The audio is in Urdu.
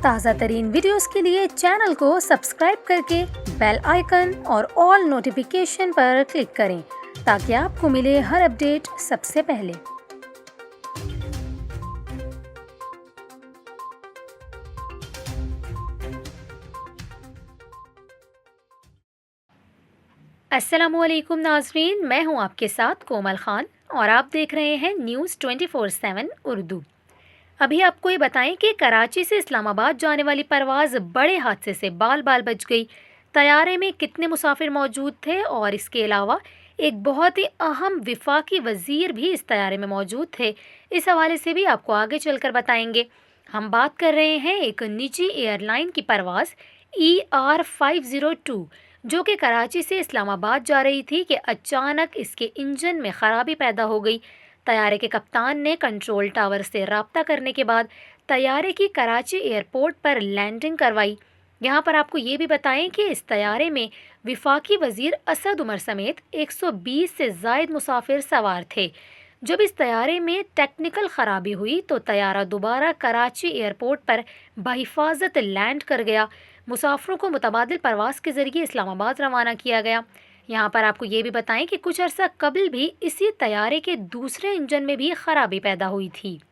تازہ ترین ویڈیوز کے لیے چینل کو سبسکرائب کر کے بیل آئیکن اور آل نوٹیفیکیشن پر کلک کریں تاکہ آپ کو ملے ہر اپڈیٹ سب سے پہلے۔ السلام علیکم ناظرین، میں ہوں آپ کے ساتھ کومل خان اور آپ دیکھ رہے ہیں نیوز 24/7 اردو۔ ابھی آپ کو یہ بتائیں کہ کراچی سے اسلام آباد جانے والی پرواز بڑے حادثے سے بال بال بچ گئی۔ طیارے میں کتنے مسافر موجود تھے اور اس کے علاوہ ایک بہت ہی اہم وفاقی وزیر بھی اس طیارے میں موجود تھے، اس حوالے سے بھی آپ کو آگے چل کر بتائیں گے۔ ہم بات کر رہے ہیں ایک نجی ایئر لائن کی پرواز ER502 جو کہ کراچی سے اسلام آباد جا رہی تھی کہ اچانک اس کے انجن میں خرابی پیدا ہو گئی۔ طیارے کے کپتان نے کنٹرول ٹاور سے رابطہ کرنے کے بعد طیارے کی کراچی ایئرپورٹ پر لینڈنگ کروائی۔ یہاں پر آپ کو یہ بھی بتائیں کہ اس طیارے میں وفاقی وزیر اسد عمر سمیت 120 سے زائد مسافر سوار تھے۔ جب اس طیارے میں ٹیکنیکل خرابی ہوئی تو طیارہ دوبارہ کراچی ایئرپورٹ پر بحفاظت لینڈ کر گیا۔ مسافروں کو متبادل پرواز کے ذریعے اسلام آباد روانہ کیا گیا۔ یہاں پر آپ کو یہ بھی بتائیں کہ کچھ عرصہ قبل بھی اسی طیارے کے دوسرے انجن میں بھی خرابی پیدا ہوئی تھی۔